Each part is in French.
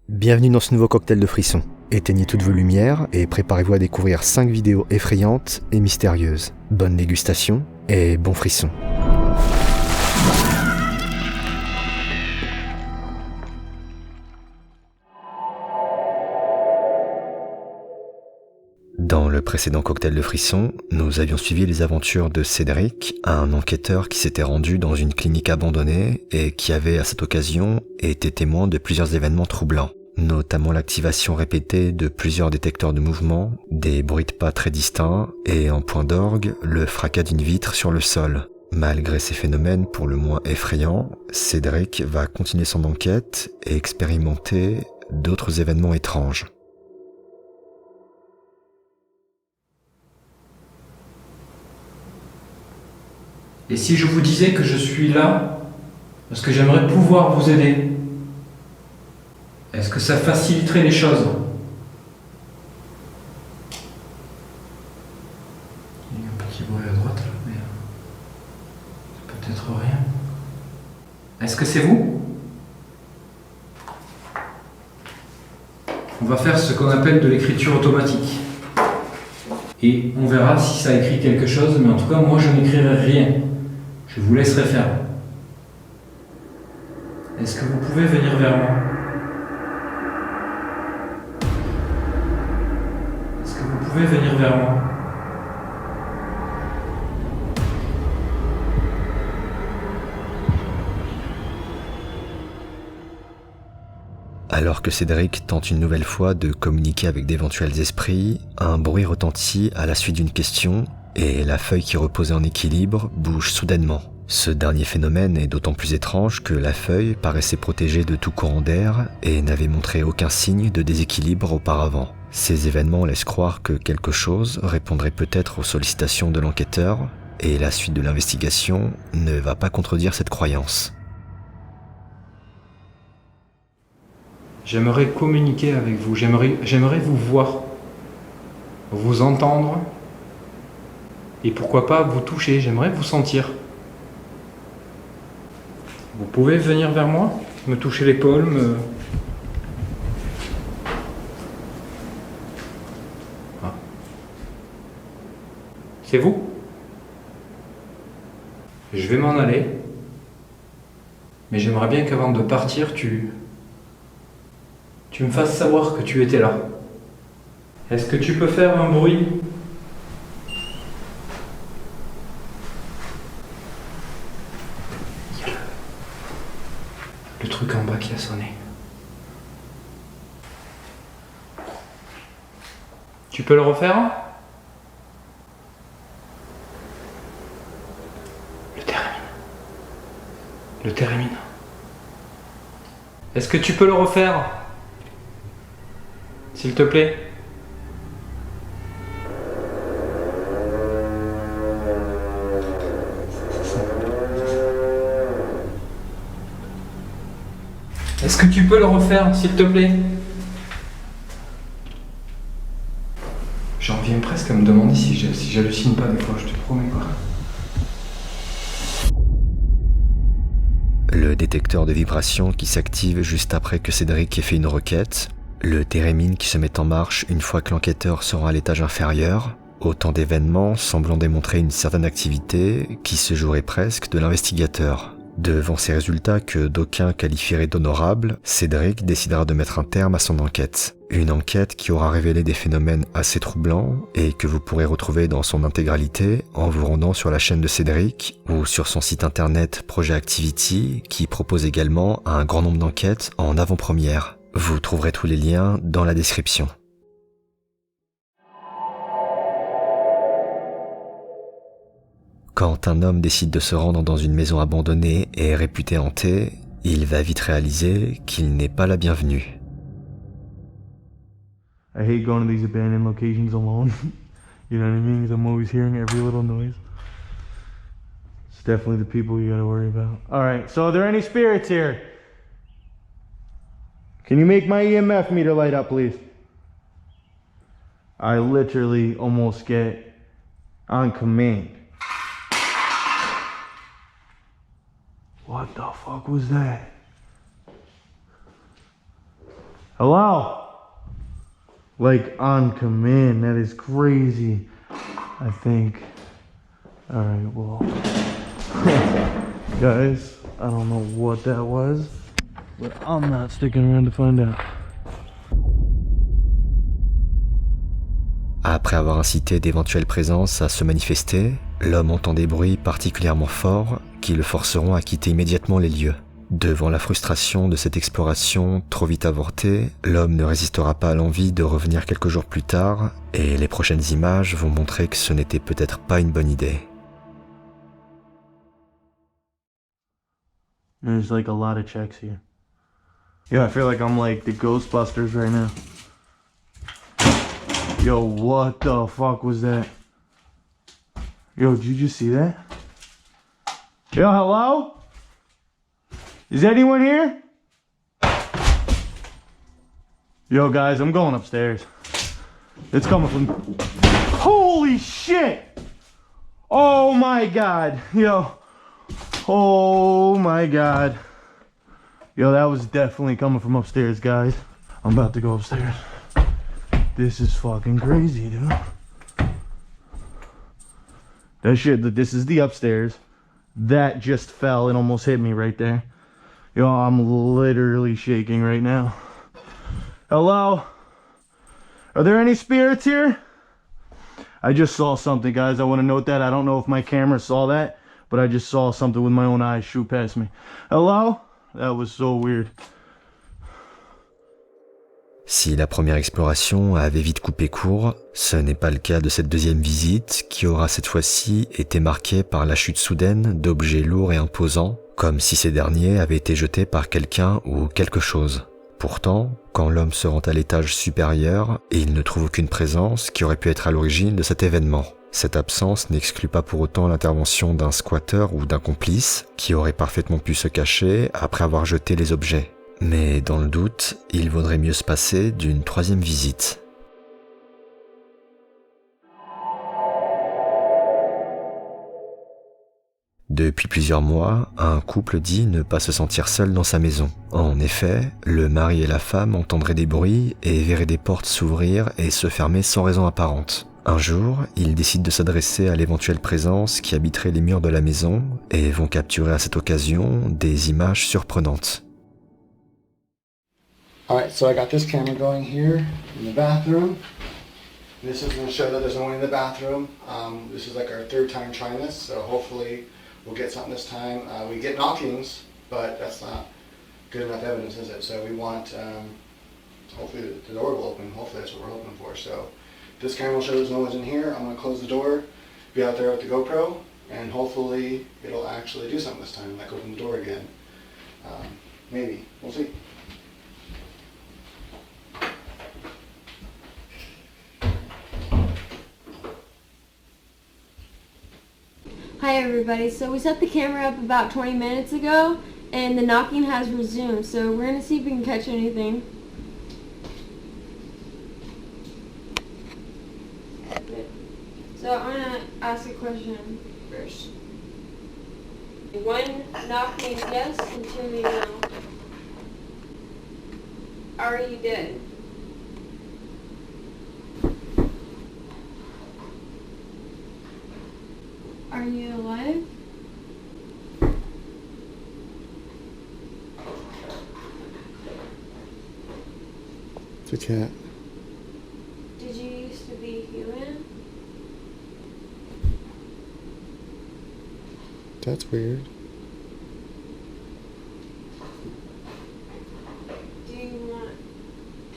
Bienvenue dans ce nouveau cocktail de frissons. Éteignez toutes vos lumières et préparez-vous à découvrir 5 vidéos effrayantes et mystérieuses. Bonne dégustation et bon frisson. Dans le précédent cocktail de frissons, nous avions suivi les aventures de Cédric, un enquêteur qui s'était rendu dans une clinique abandonnée et qui avait à cette occasion été témoin de plusieurs événements troublants, notamment l'activation répétée de plusieurs détecteurs de mouvement, des bruits de pas très distincts et en point d'orgue, le fracas d'une vitre sur le sol. Malgré ces phénomènes pour le moins effrayants, Cédric va continuer son enquête et expérimenter d'autres événements étranges. Et si je vous disais que je suis là parce que j'aimerais pouvoir vous aider, est-ce que ça faciliterait les choses? Il y a un petit bruit à droite là, mais c'est peut-être rien. Est-ce que c'est vous? On va faire ce qu'on appelle de l'écriture automatique. Et on verra si ça écrit quelque chose, mais en tout cas moi je n'écrirai rien. Je vous laisserai faire. Est-ce que vous pouvez venir vers moi? Est-ce que vous pouvez venir vers moi? Alors que Cédric tente une nouvelle fois de communiquer avec d'éventuels esprits, un bruit retentit à la suite d'une question et la feuille qui reposait en équilibre bouge soudainement. Ce dernier phénomène est d'autant plus étrange que la feuille paraissait protégée de tout courant d'air et n'avait montré aucun signe de déséquilibre auparavant. Ces événements laissent croire que quelque chose répondrait peut-être aux sollicitations de l'enquêteur et la suite de l'investigation ne va pas contredire cette croyance. J'aimerais communiquer avec vous, j'aimerais vous voir, vous entendre et pourquoi pas vous toucher, j'aimerais vous sentir. Vous pouvez venir vers moi, me toucher l'épaule, Ah. C'est vous? Je vais m'en aller, mais j'aimerais bien qu'avant de partir, tu me fasses savoir que tu étais là. Est-ce que tu peux faire un bruit? Il y a le truc en bas qui a sonné. Tu peux le refaire? Le thérémine. Est-ce que tu peux le refaire? S'il te plaît. Est-ce que tu peux le refaire, s'il te plaît? J'en viens presque à me demander si j'hallucine pas des fois, je te promets quoi. Le détecteur de vibration qui s'active juste après que Cédric ait fait une requête, le thérémine qui se met en marche une fois que l'enquêteur sera à l'étage inférieur, autant d'événements semblant démontrer une certaine activité qui se jouerait presque de l'investigateur. Devant ces résultats que d'aucuns qualifieraient d'honorables, Cédric décidera de mettre un terme à son enquête. Une enquête qui aura révélé des phénomènes assez troublants et que vous pourrez retrouver dans son intégralité en vous rendant sur la chaîne de Cédric ou sur son site internet Projet Activity qui propose également un grand nombre d'enquêtes en avant-première. Vous trouverez tous les liens dans la description. Quand un homme décide de se rendre dans une maison abandonnée et réputée hantée, il va vite réaliser qu'il n'est pas la bienvenue. I hate going to these abandoned locations alone. You know what I mean? Because I'm always hearing every little noise. It's definitely the people you gotta worry about. Alright, so are there any spirits here? Can you make my EMF meter light up, please? I literally almost get on command. What the fuck was that? Hello? Like on command. That is crazy. I think. Alright, well. Guys, I don't know what that was, but I'm not sticking around to find out. Après avoir incité d'éventuelles présences à se manifester, l'homme entend des bruits particulièrement forts qui le forceront à quitter immédiatement les lieux. Devant la frustration de cette exploration trop vite avortée, l'homme ne résistera pas à l'envie de revenir quelques jours plus tard, et les prochaines images vont montrer que ce n'était peut-être pas une bonne idée. There's like a lot of checks here. Yeah, I feel like I'm like the Ghostbusters right now. Yo, what the fuck was that? Yo, did you just see that? Yo, hello? Is anyone here? Yo, guys, I'm going upstairs. It's coming from... Holy shit! Oh my god. Yo. Oh my god. Yo, that was definitely coming from upstairs, guys. I'm about to go upstairs. This is fucking crazy, dude. That shit, this is the upstairs. That just fell and almost hit me right there. Yo, I'm literally shaking right now. Hello? Are there any spirits here? I just saw something, guys. I want to note that. I don't know if my camera saw that, but I just saw something with my own eyes shoot past me. Hello? That was so weird. Si la première exploration avait vite coupé court, ce n'est pas le cas de cette deuxième visite qui aura cette fois-ci été marquée par la chute soudaine d'objets lourds et imposants, comme si ces derniers avaient été jetés par quelqu'un ou quelque chose. Pourtant, quand l'homme se rend à l'étage supérieur, il ne trouve aucune présence qui aurait pu être à l'origine de cet événement. Cette absence n'exclut pas pour autant l'intervention d'un squatter ou d'un complice qui aurait parfaitement pu se cacher après avoir jeté les objets. Mais dans le doute, il vaudrait mieux se passer d'une troisième visite. Depuis plusieurs mois, un couple dit ne pas se sentir seul dans sa maison. En effet, le mari et la femme entendraient des bruits et verraient des portes s'ouvrir et se fermer sans raison apparente. Un jour, ils décident de s'adresser à l'éventuelle présence qui habiterait les murs de la maison et vont capturer à cette occasion des images surprenantes. Alright, so I got this camera going here in the bathroom. This is going to show that there's no one in the bathroom. This is like our third time trying this, so hopefully we'll get something this time. We get knockings, but that's not good enough evidence, is it? So we want, hopefully the door will open. Hopefully that's what we're hoping for. So this camera will show there's no one's in here. I'm going to close the door, be out there with the GoPro, and hopefully it'll actually do something this time, like open the door again. Maybe. We'll see. Hi everybody, so we set the camera up about 20 minutes ago and the knocking has resumed, so we're going to see if we can catch anything. So I'm going to ask a question first. One knock means yes and two means no. Are you dead? Are you alive? It's a cat. Did you used to be human? That's weird. Do you want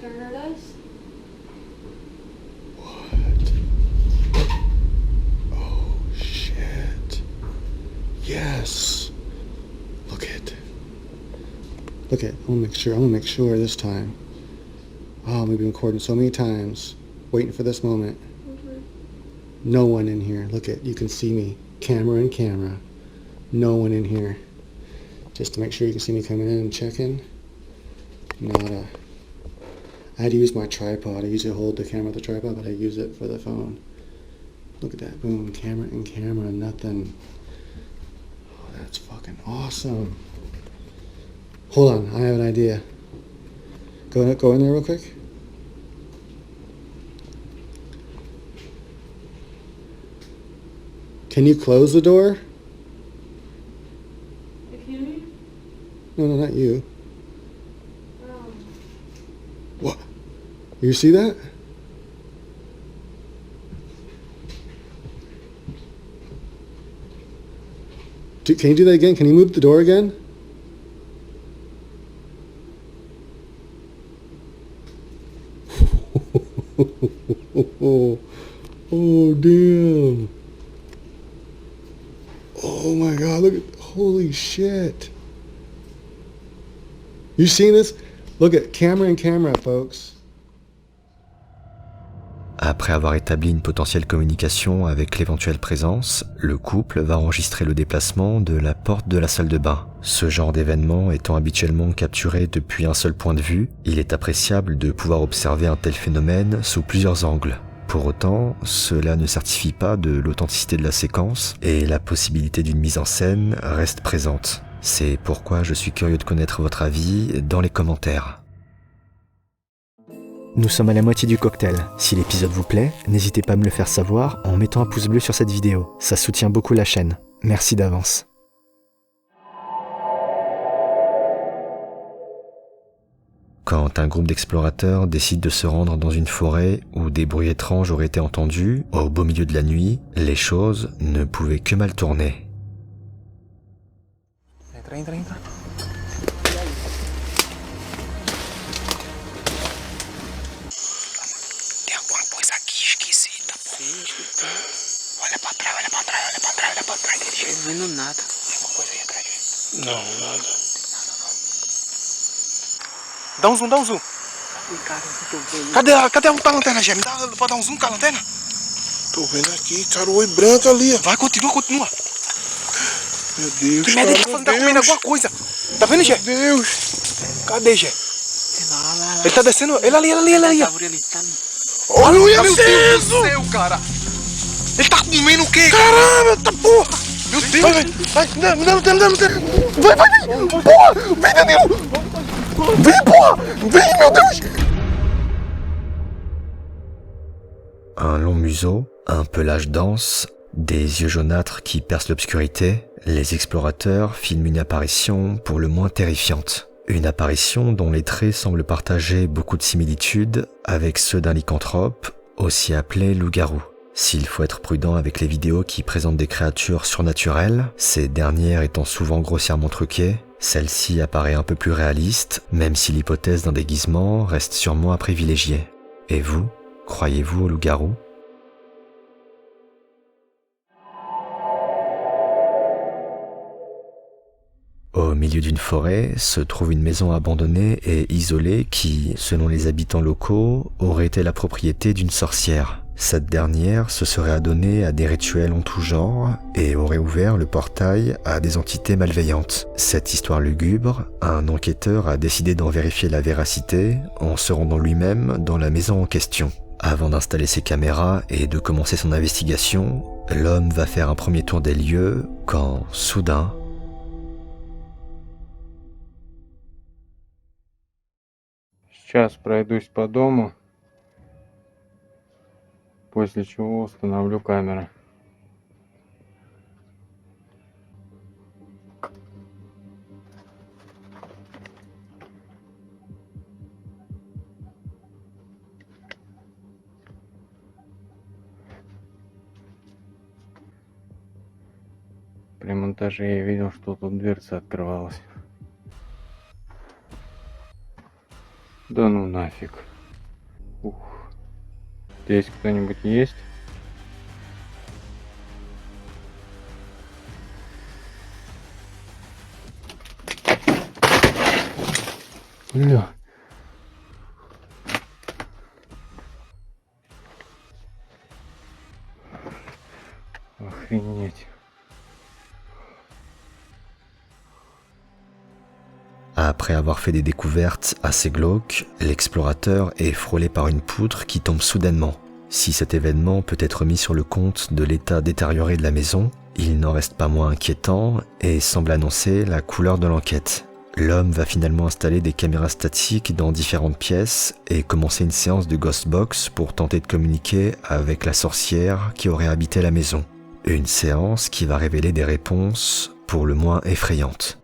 to hurt us? What? Oh shit. Yes. Look it. Look it. I'm gonna make sure this time. Oh, we've been recording so many times, waiting for this moment. No one in here. Look it. You can see me. Camera in camera. No one in here. Just to make sure you can see me coming in and checking. Nada. I had to use my tripod. I usually hold the camera with the tripod, but I use it for the phone. Look at that. Boom. Camera in camera. Nothing. Oh, that's fucking awesome. Hold on. I have an idea. Go in there real quick. Can you close the door? No, not you. What? You see that? Can you do that again? Can you move the door again? Oh, damn. Oh my God, look at, holy shit. You seen this? Look at camera, folks. Après avoir établi une potentielle communication avec l'éventuelle présence, le couple va enregistrer le déplacement de la porte de la salle de bain. Ce genre d'événement étant habituellement capturé depuis un seul point de vue, il est appréciable de pouvoir observer un tel phénomène sous plusieurs angles. Pour autant, cela ne certifie pas de l'authenticité de la séquence et la possibilité d'une mise en scène reste présente. C'est pourquoi je suis curieux de connaître votre avis dans les commentaires. Nous sommes à la moitié du cocktail. Si l'épisode vous plaît, n'hésitez pas à me le faire savoir en mettant un pouce bleu sur cette vidéo. Ça soutient beaucoup la chaîne. Merci d'avance. Quand un groupe d'explorateurs décide de se rendre dans une forêt où des bruits étranges auraient été entendus, au beau milieu de la nuit, les choses ne pouvaient que mal tourner. Vendo nada. Não, nada. Dá um zoom. Cadê a lanterna, Gê? Pode dar um zoom com a lanterna? Tô vendo aqui, cara, o oi branco ali. Vai, continua. Meu Deus, Que merda ele tá fazendo? Tá comendo alguma coisa. Tá vendo, Gê? Meu Deus. Cadê, Gê? Lá. Ele tá descendo. Ele ali. Olha o Meu Deus aceso. do céu, cara. Ele tá comendo o quê? Caramba, tá porra. Meu Deus. Vai. Não. Vai. Porra, vem, Danilo. Vem, porra. Vem, meu Deus. Un long museau, un pelage dense, des yeux jaunâtres qui percent l'obscurité, les explorateurs filment une apparition pour le moins terrifiante. Une apparition dont les traits semblent partager beaucoup de similitudes avec ceux d'un lycanthrope, aussi appelé loup-garou. S'il faut être prudent avec les vidéos qui présentent des créatures surnaturelles, ces dernières étant souvent grossièrement truquées, celle-ci apparaît un peu plus réaliste, même si l'hypothèse d'un déguisement reste sûrement à privilégier. Et vous, croyez-vous au loup-garou ? Au milieu d'une forêt se trouve une maison abandonnée et isolée qui, selon les habitants locaux, aurait été la propriété d'une sorcière. Cette dernière se serait adonnée à des rituels en tout genre et aurait ouvert le portail à des entités malveillantes. Cette histoire lugubre, un enquêteur a décidé d'en vérifier la véracité en se rendant lui-même dans la maison en question. Avant d'installer ses caméras et de commencer son investigation, l'homme va faire un premier tour des lieux quand, soudain, Сейчас пройдусь по дому, после чего установлю камеры. При монтаже я видел, что тут дверца открывалась. Да ну нафиг. Ух. Здесь кто-нибудь есть? Бля. Охренеть. Après avoir fait des découvertes assez glauques, l'explorateur est frôlé par une poutre qui tombe soudainement. Si cet événement peut être mis sur le compte de l'état détérioré de la maison, il n'en reste pas moins inquiétant et semble annoncer la couleur de l'enquête. l'homme va finalement installer des caméras statiques dans différentes pièces et commencer une séance de Ghost Box pour tenter de communiquer avec la sorcière qui aurait habité la maison. Une séance qui va révéler des réponses pour le moins effrayantes.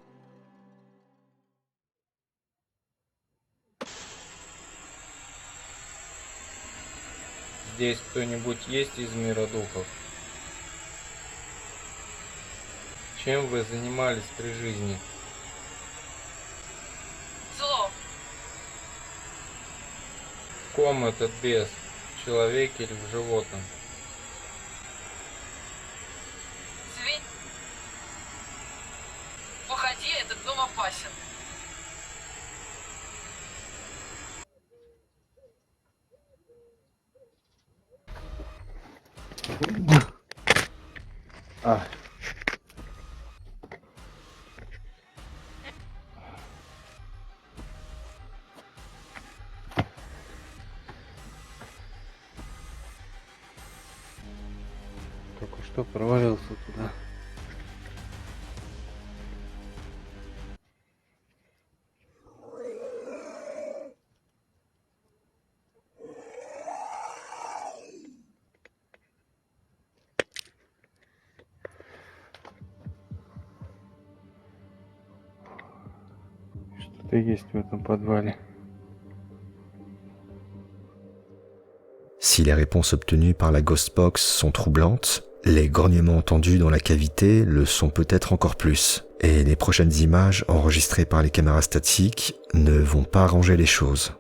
Здесь кто-нибудь есть из мира духов? Чем вы занимались при жизни? Зло. В ком этот бес? В человеке или в животном? Свинь. Уходи, этот дом опасен. Только что провалился туда. Что-то есть в этом подвале. Si les réponses obtenues par la Ghost Box sont troublantes, les grognements entendus dans la cavité le sont peut-être encore plus. Et les prochaines images enregistrées par les caméras statiques ne vont pas arranger les choses.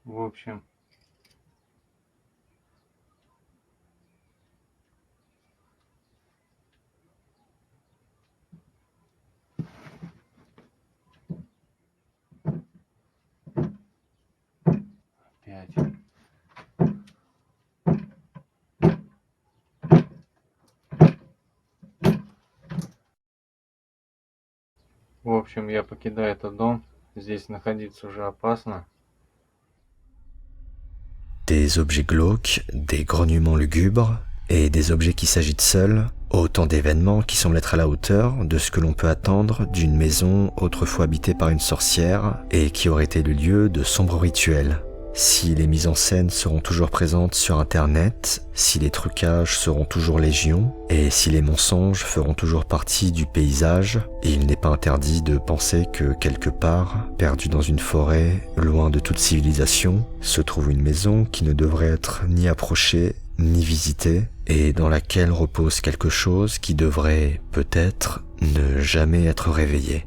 В общем, опять. В общем, я покидаю этот дом. Здесь находиться уже опасно. Des objets glauques, des grognements lugubres et des objets qui s'agitent seuls, autant d'événements qui semblent être à la hauteur de ce que l'on peut attendre d'une maison autrefois habitée par une sorcière et qui aurait été le lieu de sombres rituels. Si les mises en scène seront toujours présentes sur internet, si les trucages seront toujours légion, et si les mensonges feront toujours partie du paysage, il n'est pas interdit de penser que quelque part, perdu dans une forêt, loin de toute civilisation, se trouve une maison qui ne devrait être ni approchée, ni visitée, et dans laquelle repose quelque chose qui devrait, peut-être, ne jamais être réveillé.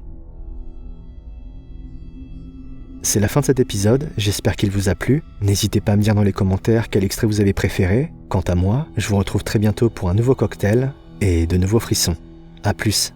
C'est la fin de cet épisode, j'espère qu'il vous a plu. N'hésitez pas à me dire dans les commentaires quel extrait vous avez préféré. Quant à moi, je vous retrouve très bientôt pour un nouveau cocktail et de nouveaux frissons. À plus.